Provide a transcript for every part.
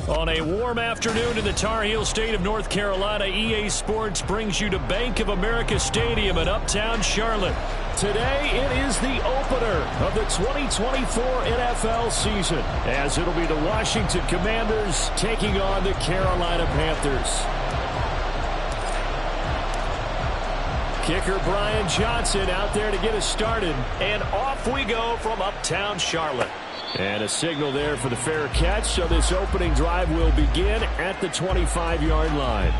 On a warm afternoon in the Tar Heel state of North Carolina, EA Sports brings you to Bank of America Stadium in Uptown Charlotte. Today, it is the opener of the 2024 NFL season, as it'll be the Washington Commanders taking on the Carolina Panthers. Kicker Brian Johnson out there to get us started, and off we go from Uptown Charlotte. And a signal there for the fair catch, so this opening drive will begin at the 25-yard line.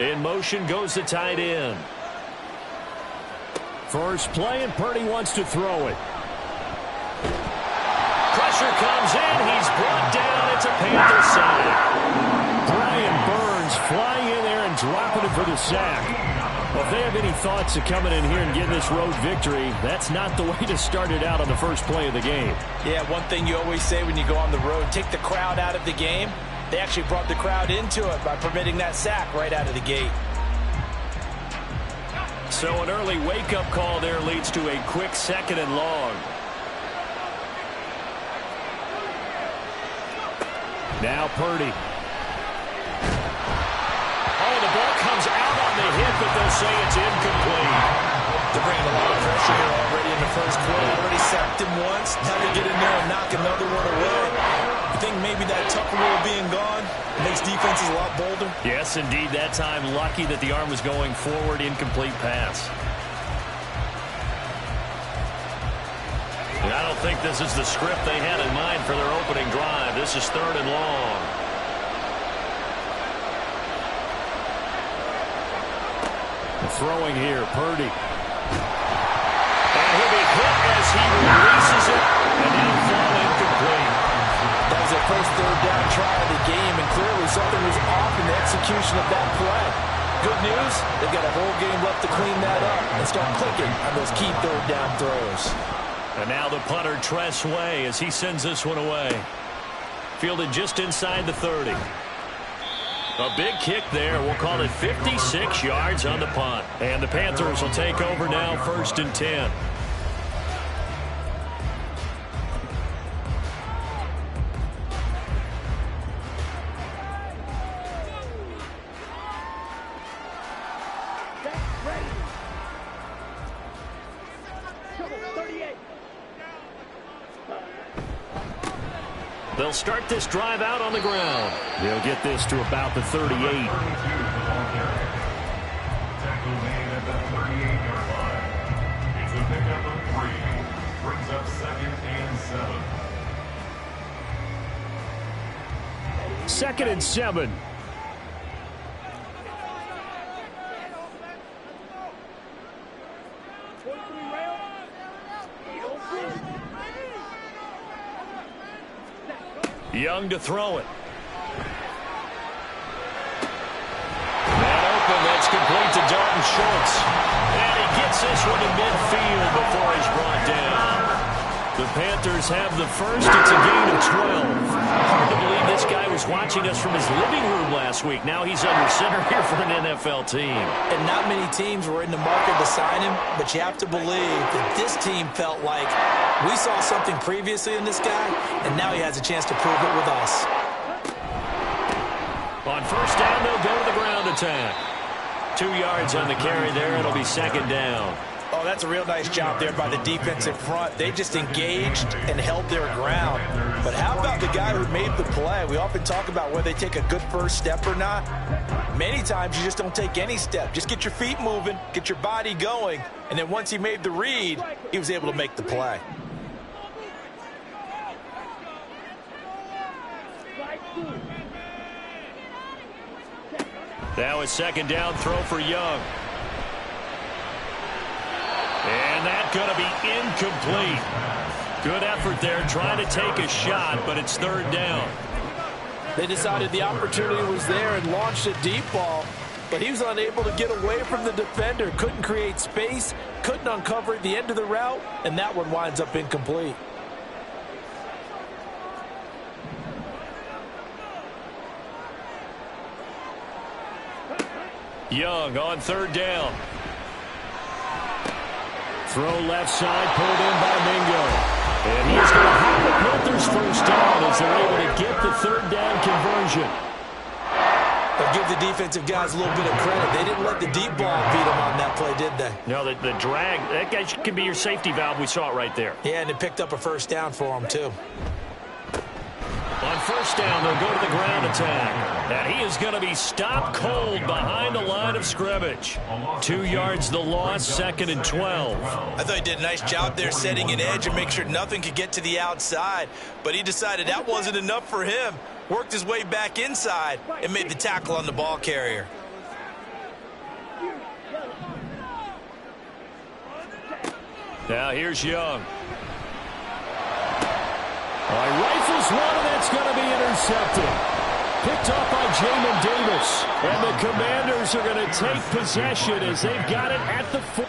In motion goes the tight end. First play, and Purdy wants to throw it. Pressure comes in. He's brought down. It's a Panther sack. Brian Burns flying in there and dropping it for the sack. Well, if they have any thoughts of coming in here and getting this road victory, that's not the way to start it out on the first play of the game. Yeah, one thing you always say when you go on the road, take the crowd out of the game. They actually brought the crowd into it by permitting that sack right out of the gate. So an early wake-up call there leads to a quick second and long. Now Purdy. Oh, the ball comes out on the hit, but they'll say it's incomplete. They're bringing a lot of pressure here already in the first quarter. Already sacked him once. Now they get in there and knock another one away. You think maybe that Tucker rule being gone makes defenses a lot bolder? Yes, indeed. That time, lucky that the arm was going forward, incomplete pass. And I don't think this is the script they had in mind for their opening drive. This is third and long. Throwing here, Purdy. And he'll be hit as he releases it, and now fall incomplete. That was their first third down try of the game, and clearly something was off in the execution of that play. Good news, they've got a whole game left to clean that up and start clicking on those key third down throws. And now the punter, Tress Way, as he sends this one away. Fielded just inside the 30. A big kick there. We'll call it 56 yards on the punt. And the Panthers will take over now, 1st and 10. They'll start this drive out on the ground. They'll get this to about the 38. Second and 7. Young to throw it. That open, that's complete to Dalton Schultz. And he gets this one to midfield before he's brought down. The Panthers have the first. It's a gain of 12. Hard to believe this guy was watching us from his living room last week. Now he's under center here for an NFL team. And not many teams were in the market to sign him, but you have to believe that this team felt like we saw something previously in this guy, and now he has a chance to prove it with us. On first down, they'll go to the ground attack. 2 yards on the carry there. It'll be second down. Oh, that's a real nice job there by the defensive front. They just engaged and held their ground. But how about the guy who made the play? We often talk about whether they take a good first step or not. Many times you just don't take any step. Just get your feet moving, get your body going, and then once he made the read, he was able to make the play. Now a second down throw for Young. And that's going to be incomplete. Good effort there trying to take a shot, but it's third down. They decided the opportunity was there and launched a deep ball, but he was unable to get away from the defender, couldn't create space, couldn't uncover at the end of the route, and that one winds up incomplete. Young on third down. Throw left side, pulled in by Mingo. And he's going to have the Panthers first down as they're able to get the third down conversion. But give the defensive guys a little bit of credit. They didn't let the deep ball beat them on that play, did they? No, the drag, that guy could be your safety valve. We saw it right there. Yeah, and it picked up a first down for him, too. On first down, they'll go to the ground attack. And he is going to be stopped cold behind the line of scrimmage. 2 yards the loss, 2nd and 12. I thought he did a nice job there setting an edge and make sure nothing could get to the outside. But he decided that wasn't enough for him. Worked his way back inside and made the tackle on the ball carrier. Now here's Young. Rifles one, and that's going to be intercepted. Picked off by Jamin Davis. And the Commanders are going to take possession as they've got it at the 4.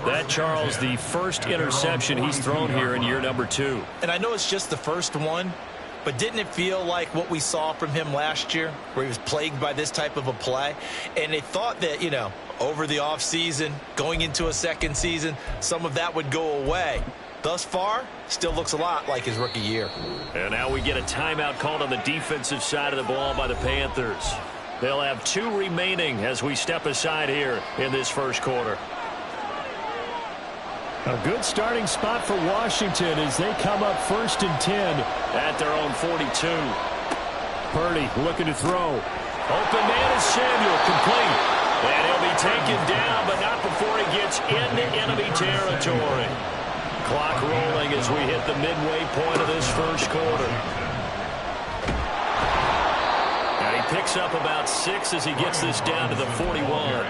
That, Charles, the first interception he's thrown here in year number 2. And I know it's just the first one, but didn't it feel like what we saw from him last year, where he was plagued by this type of a play? And they thought that, you know, over the offseason, going into a second season, some of that would go away. Thus far, still looks a lot like his rookie year. And now we get a timeout called on the defensive side of the ball by the Panthers. They'll have 2 remaining as we step aside here in this first quarter. A good starting spot for Washington as they come up 1st and 10 at their own 42. Purdy looking to throw. Open man is Samuel, complete. And he'll be taken down, but not before he gets into enemy territory. Clock rolling as we hit the midway point of this first quarter. And he picks up about 6 as he gets this down to the 41.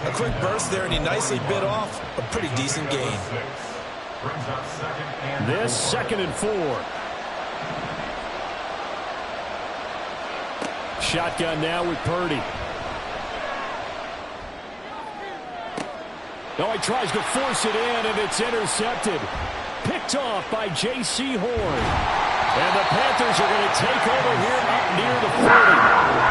A quick burst there, and he nicely bit off a pretty decent gain. This 2nd and 4. Shotgun now with Purdy. No, he tries to force it in, and it's intercepted. Picked off by J.C. Horn. And the Panthers are going to take over here up near the 40.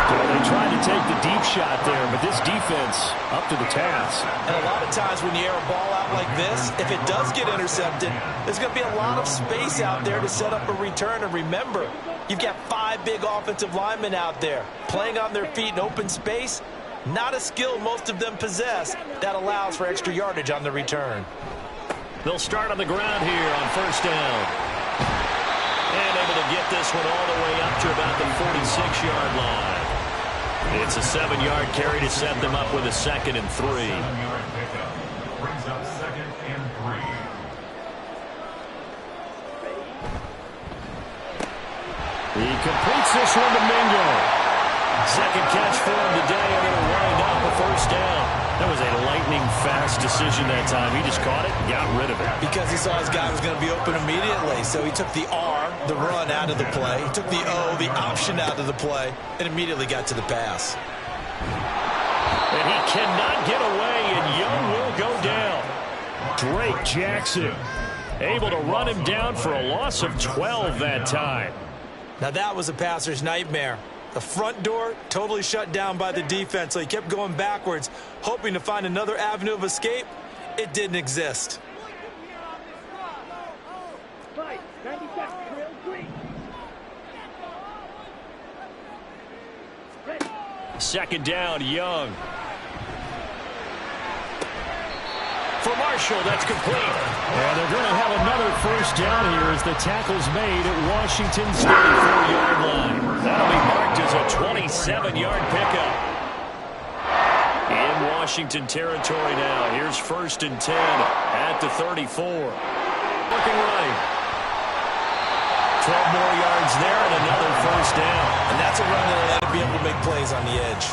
Well, they tried to take the deep shot there, but this defense up to the task. And a lot of times when you air a ball out like this, if it does get intercepted, there's going to be a lot of space out there to set up a return. And remember, you've got 5 big offensive linemen out there playing on their feet in open space. Not a skill most of them possess that allows for extra yardage on the return. They'll start on the ground here on first down. And able to get this one all the way up to about the 46-yard line. It's a 7-yard carry to set them up with a 2nd and 3. Brings up 2nd and 3. He completes this one to Mingo. Second catch for him today, and it'll wind up a first down. That was a lightning-fast decision that time. He just caught it and got rid of it. Because he saw his guy was going to be open immediately. So he took the R, the run, out of the play. He took the O, the option, out of the play, and immediately got to the pass. And he cannot get away, and Young will go down. Drake Jackson able to run him down for a loss of 12 that time. Now that was a passer's nightmare. The front door totally shut down by the defense, so he kept going backwards, hoping to find another avenue of escape. It didn't exist. Second down, Young. for Marshall. That's complete. And they're going to have another first down here as the tackle's made at Washington's 34-yard line. That'll be marked as a 27-yard pickup. In Washington territory now. Here's 1st and 10 at the 34. Looking right. 12 more yards there and another first down. And that's a run that'll let him be able to make plays on the edge.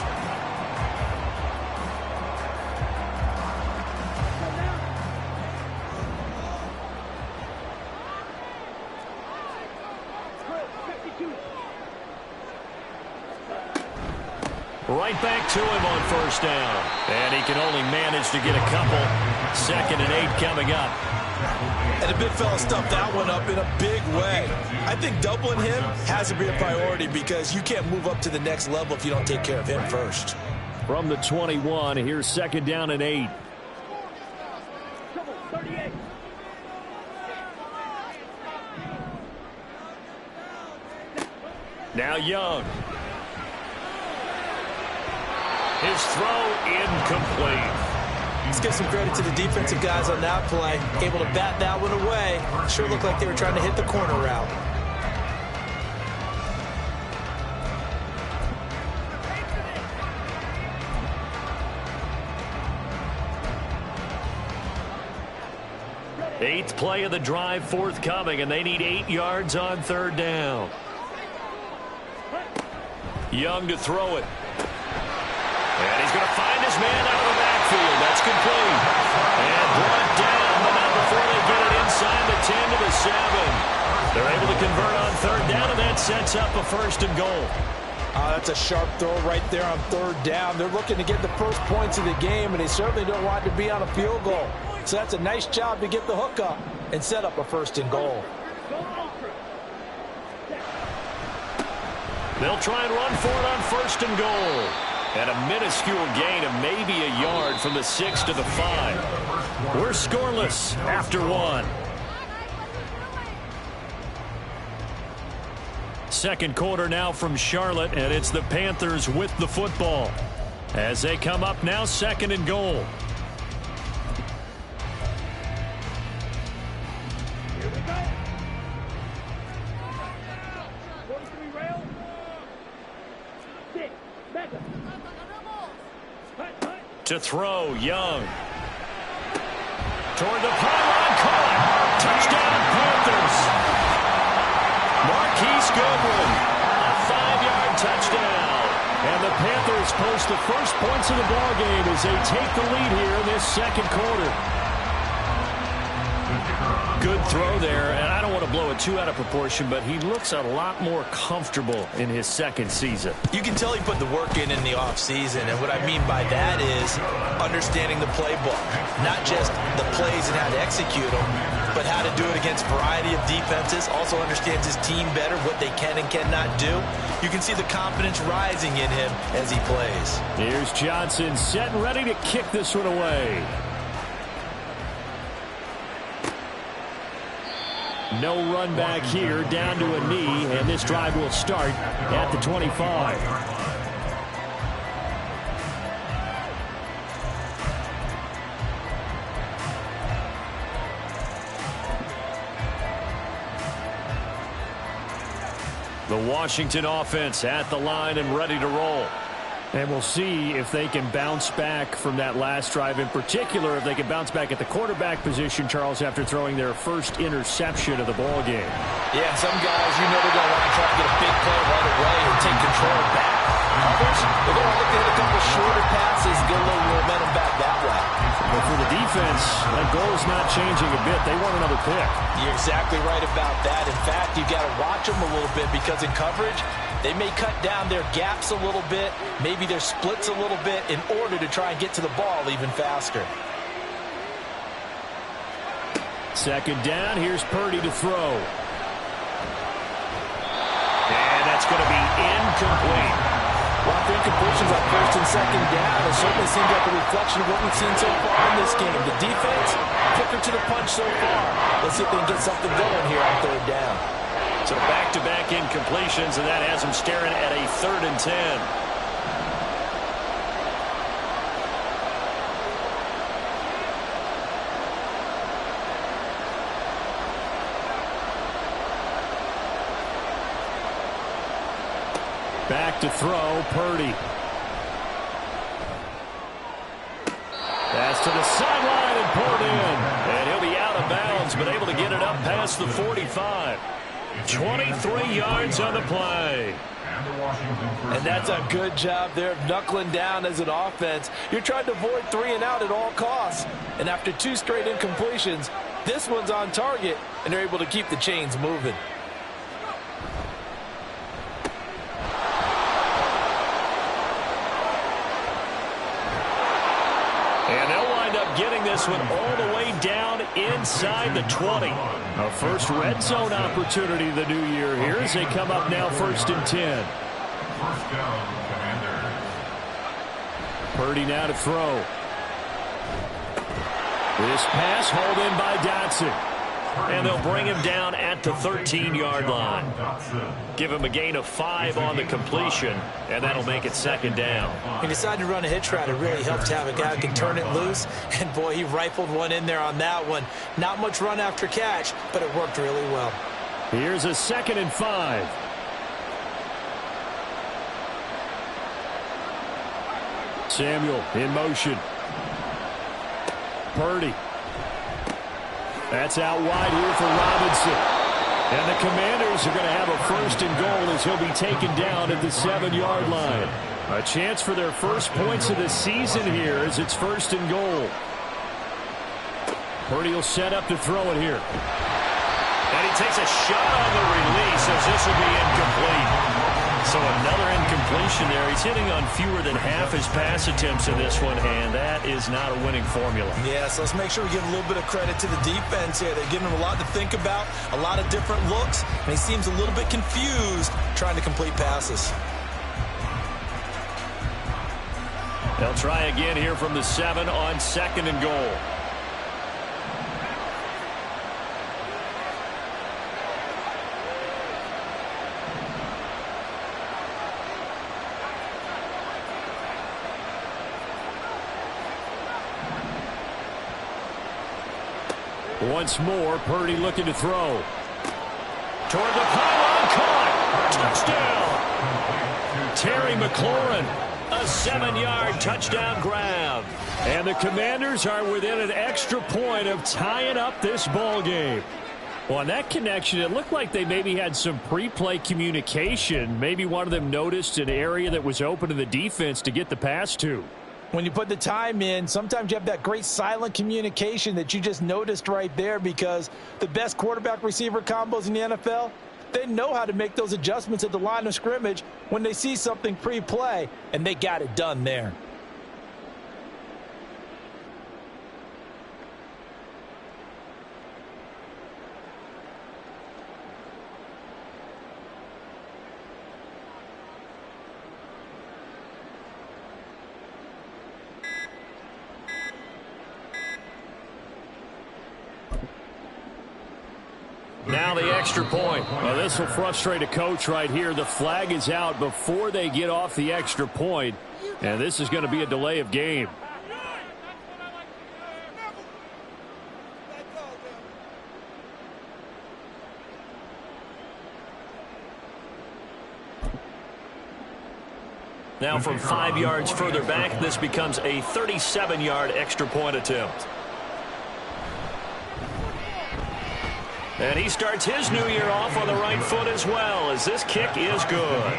Right back to him on first down. And he can only manage to get a couple. 2nd and 8 coming up. And the big fella stuffed that one up in a big way. I think doubling him has to be a priority because you can't move up to the next level if you don't take care of him first. From the 21, here's 2nd down and 8. Now Young. His throw incomplete. Let's give some credit to the defensive guys on that play. Able to bat that one away. Sure looked like they were trying to hit the corner route. Eighth play of the drive forthcoming, and they need 8 yards on 3rd down. Young to throw it. And he's going to find his man out of the backfield. That's complete. And brought down, but not before they get it inside the 10 to the 7. They're able to convert on 3rd down, and that sets up a 1st and goal. That's a sharp throw right there on 3rd down. They're looking to get the first points of the game, and they certainly don't want it to be on a field goal. So that's a nice job to get the hook up and set up a 1st and goal. They'll try and run for it on 1st and goal. And a minuscule gain of maybe a yard from the 6 to the 5. We're scoreless after 1. Second quarter now from Charlotte, and it's the Panthers with the football. As they come up now, 2nd and goal. To throw, Young. Toward the pylon, caught. Touchdown, Panthers. Marquise Goodwin, a 5-yard touchdown. And the Panthers post the first points of the ballgame as they take the lead here in this 2nd quarter. Good throw there, and I don't want to blow it too out of proportion, but he looks a lot more comfortable in his 2nd season. You can tell he put the work in the offseason, and what I mean by that is understanding the playbook. Not just the plays and how to execute them, but how to do it against a variety of defenses. Also understands his team better, what they can and cannot do. You can see the confidence rising in him as he plays. Here's Johnson set and ready to kick this one away. No run back here, down to a knee, and this drive will start at the 25. The Washington offense at the line and ready to roll. And we'll see if they can bounce back from that last drive. In particular, if they can bounce back at the quarterback position, Charles, after throwing their first interception of the ball game. Yeah, some guys, you know they're going to want to try to get a big play right away and take control back. Others, they're going to look to hit a couple shorter passes and get a little momentum back that way. But for the defense, that goal is not changing a bit. They want another pick. You're exactly right about that. In fact, you've got to watch them a little bit because in coverage, they may cut down their gaps a little bit, maybe their splits a little bit in order to try and get to the ball even faster. 2nd down, here's Purdy to throw. And that's going to be incomplete. Well, for incompletions on 1st and 2nd down, it certainly seems like a reflection of what we've seen so far in this game. The defense, quicker to the punch so far. Let's see if they can get something going here on 3rd down. So back-to-back incompletions, and that has them staring at a 3rd and 10. Back to throw, Purdy. Pass to the sideline and pulled in. And he'll be out of bounds, but able to get it up past the 45. 23 yards on the play. And that's a good job there of knuckling down as an offense. You're trying to avoid 3 and out at all costs. And after 2 straight incompletions, this one's on target, and they're able to keep the chains moving. And they'll wind up getting this one all the way down inside the 20. A first red zone opportunity the new year here as they come up now 1st and 10. First down, Commanders. Purdy now to throw. This pass hauled in by Dotson. And they'll bring him down at the 13-yard line. Give him a gain of 5 on the completion, and that'll make it 2nd down. He decided to run a hitch route. It really helps to have a guy who can turn it loose. And, boy, he rifled one in there on that one. Not much run after catch, but it worked really well. Here's a 2nd and 5. Samuel in motion. Purdy. That's out wide here for Robinson. And the Commanders are going to have a 1st and goal as he'll be taken down at the 7-yard line. A chance for their first points of the season here as it's 1st and goal. Purdy will set up to throw it here. And he takes a shot on the release as this will be incomplete. So another incompletion there. He's hitting on fewer than half his pass attempts in this one, and that is not a winning formula. Yeah, so let's make sure we give a little bit of credit to the defense here. They're giving him a lot to think about, a lot of different looks, and he seems a little bit confused trying to complete passes. They'll try again here from the 7 on 2nd and goal. Once more, Purdy looking to throw. Toward the pylon, caught. Touchdown. Terry McLaurin, a 7-yard touchdown grab. And the Commanders are within an extra point of tying up this ball game. Well, on that connection, it looked like they maybe had some pre-play communication. Maybe one of them noticed an area that was open to the defense to get the pass to. When you put the time in, sometimes you have that great silent communication that you just noticed right there, because the best quarterback-receiver combos in the NFL, they know how to make those adjustments at the line of scrimmage when they see something pre-play, and they got it done there. Now the extra point. Well, this will frustrate a coach right here. The flag is out before they get off the extra point, and this is going to be a delay of game. Now from 5 yards further back, this becomes a 37-yard extra point attempt. And he starts his new year off on the right foot as well, as this kick is good.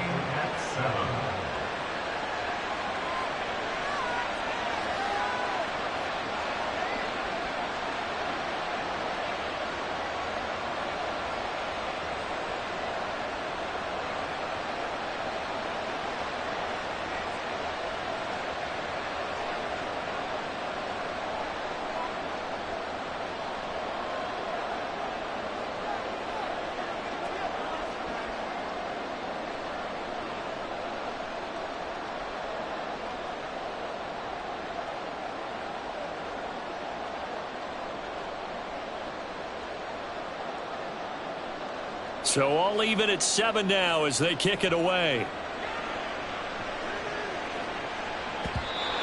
So all even at 7 now as they kick it away.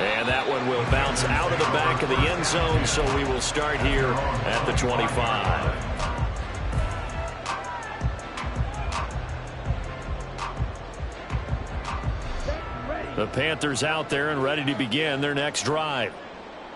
And that one will bounce out of the back of the end zone, so we will start here at the 25. The Panthers out there and ready to begin their next drive.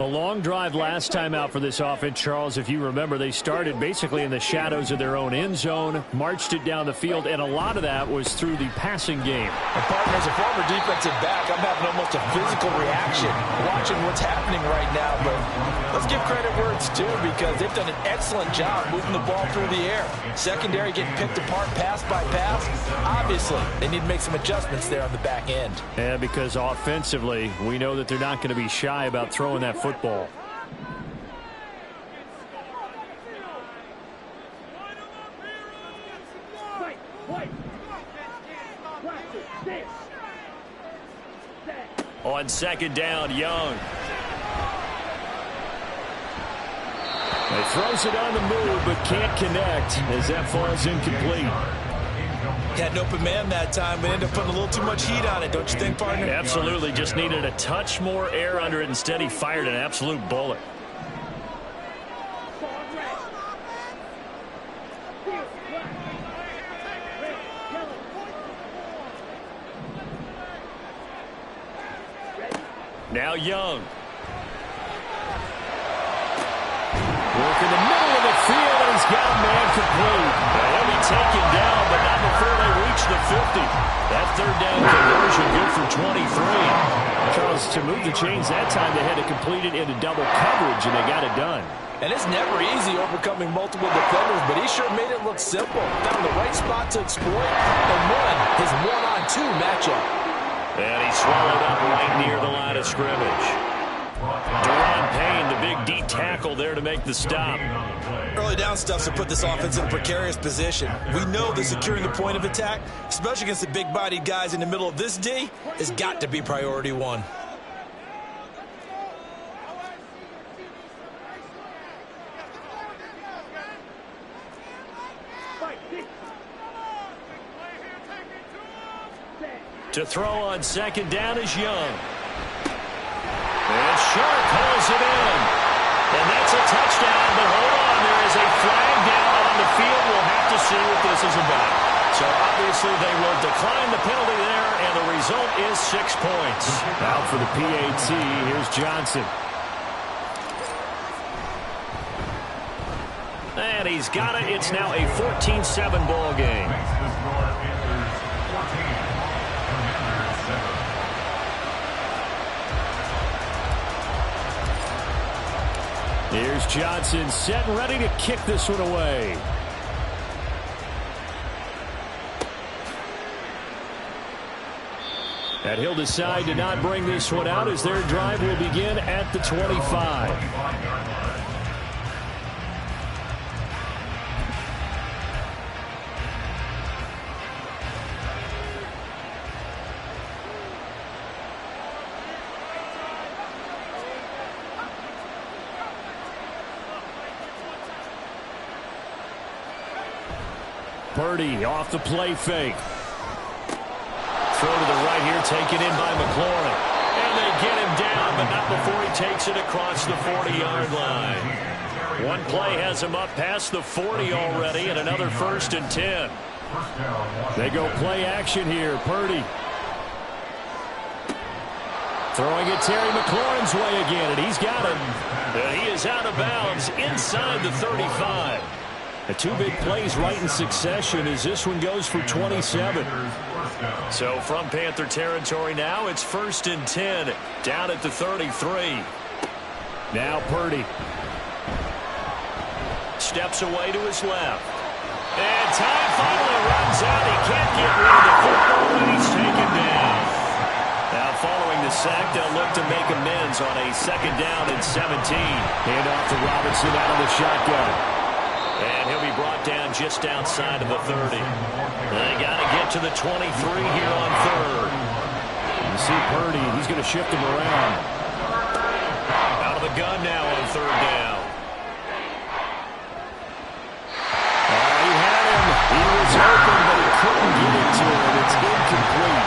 A long drive last time out for this offense, Charles. If you remember, they started basically in the shadows of their own end zone, marched it down the field, and a lot of that was through the passing game. And partner, as a former defensive back, I'm having almost a physical reaction watching what's happening right now. But let's give credit where it's due, because they've done an excellent job moving the ball through the air. Secondary getting picked apart pass by pass. Obviously, they need to make some adjustments there on the back end. Yeah, because offensively, we know that they're not going to be shy about throwing that football. On second down, Young. He throws it on the move, but can't connect as that falls incomplete. Had an open man that time, but ended up putting a little too much heat on it, don't you think, partner? Absolutely. Just needed a touch more air under it. Instead, he fired an absolute bullet. Now Young. Work in the middle of the field, and he's got a man complete. He'll be taken down, but not before they reach the 50. That third down conversion good for 23. Charles, to move the chains that time, they had to complete it into double coverage, and they got it done. And it's never easy overcoming multiple defenders, but he sure made it look simple. Found the right spot to exploit and won his one-on-two matchup. And he swallowed up right near the line of scrimmage. Deron Payne, the big D tackle there to make the stop. Early down stuff to put this offense in a precarious position. We know that securing the point of attack, especially against the big-bodied guys in the middle of this D, has got to be priority one. To throw on second down is Young. And Sharp pulls it in. And that's a touchdown, but hold on, there is a flag down on the field. We'll have to see what this is about. So obviously they will decline the penalty there, and the result is 6 points. Out for the PAT, here's Johnson. And he's got it. It's now a 14-7 ball game. Here's Johnson set and ready to kick this one away. And he'll decide to not bring this one out as their drive will begin at the 25. Purdy off the play fake. Throw to the right here, taken in by McLaurin. And they get him down, but not before he takes it across the 40-yard line. One play has him up past the 40 already, and another 1st and 10. They go play action here. Purdy. Throwing it Terry McLaurin's way again, and he's got him. And he is out of bounds inside the 35. The two big plays right in succession as this one goes for 27. So from Panther territory now, it's 1st and 10 down at the 33. Now Purdy. Steps away to his left. And time finally runs out. He can't get rid of the football, and he's taken down. Now following the sack, they'll look to make amends on a 2nd down and 17. Hand off to Robinson out of the shotgun. And he'll be brought down just outside of the 30. They got to get to the 23 here on 3rd. You see Purdy, he's going to shift him around. Out of the gun now on 3rd down. He had him. He was open, but he couldn't get it to him. It's incomplete.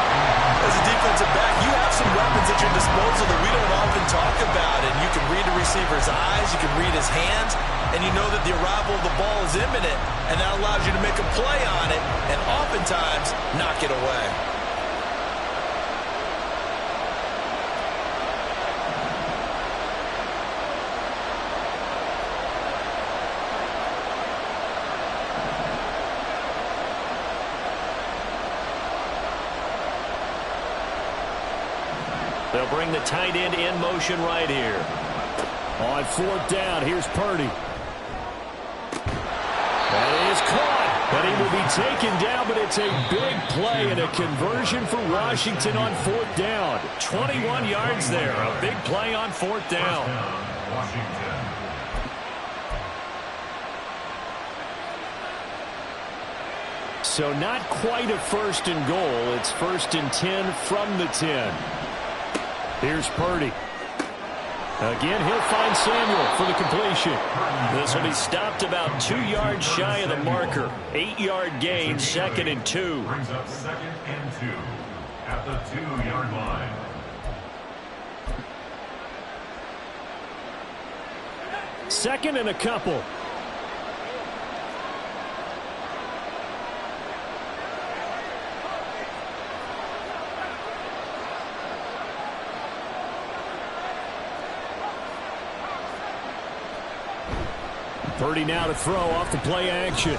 As a defensive back, you have some weapons at your disposal that we don't often talk about. And you can read the receiver's eyes, you can read his hands, and you know that the arrival of the ball is imminent, and that allows you to make a play on it and oftentimes knock it away. They'll bring the tight end in motion right here. On 4th down, here's Purdy. That is caught, but he will be taken down, but it's a big play and a conversion for Washington on 4th down. 21 yards there, a big play on 4th down. Washington. So not quite a 1st and goal. It's 1st and 10 from the 10. Here's Purdy. Again, he'll find Samuel for the completion. This will be stopped about 2 yards shy of the marker. 8-yard gain, 2nd and 2. Brings up 2nd and 2 at the 2-yard line. Second and a couple. Purdy now to throw off the play action.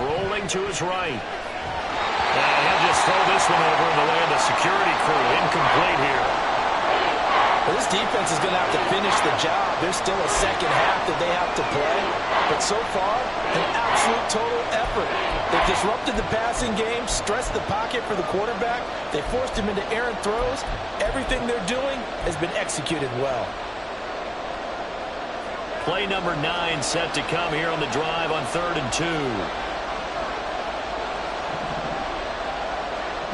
Rolling to his right. And he'll just throw this one over in the way of the security crew. Incomplete here. Well, this defense is going to have to finish the job. There's still a second half that they have to play. But so far, an absolute total effort. They've disrupted the passing game, stressed the pocket for the quarterback. They forced him into errant throws. Everything they're doing has been executed well. Play number 9 set to come here on the drive on 3rd and 2.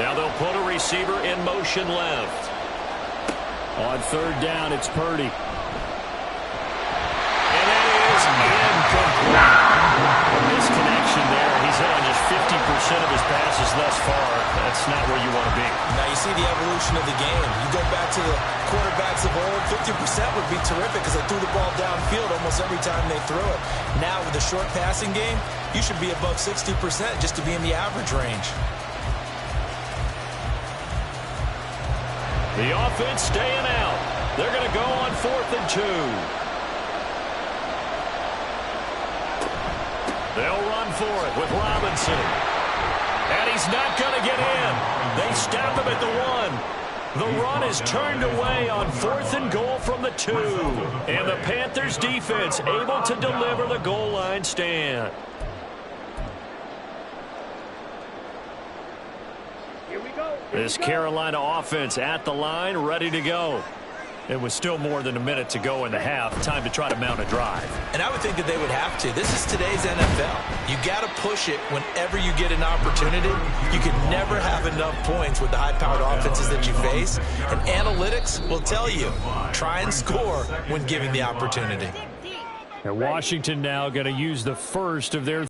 Now they'll put a receiver in motion left. On 3rd down, it's Purdy. And that is incomplete. A misconnection there. He's hit on just 50% of his passes thus far. That's not where you want to be. Now you see the evolution of the game. You go back to the quarterbacks of old, 50% would be terrific because they threw the ball downfield almost every time they threw it. Now with the short passing game, you should be above 60% just to be in the average range. The offense staying out. They're going to go on 4th and 2. They'll run for it with Robinson. And he's not going to get in. They stop him at the 1. The run is turned away on 4th and goal from the 2. And the Panthers defense able to deliver the goal line stand. This Carolina offense at the line, ready to go. It was still more than a minute to go in the half. Time to try to mount a drive. And I would think that they would have to. This is today's NFL. You got to push it whenever you get an opportunity. You can never have enough points with the high-powered offenses that you face. And analytics will tell you, try and score when given the opportunity. And Washington now going to use the first of their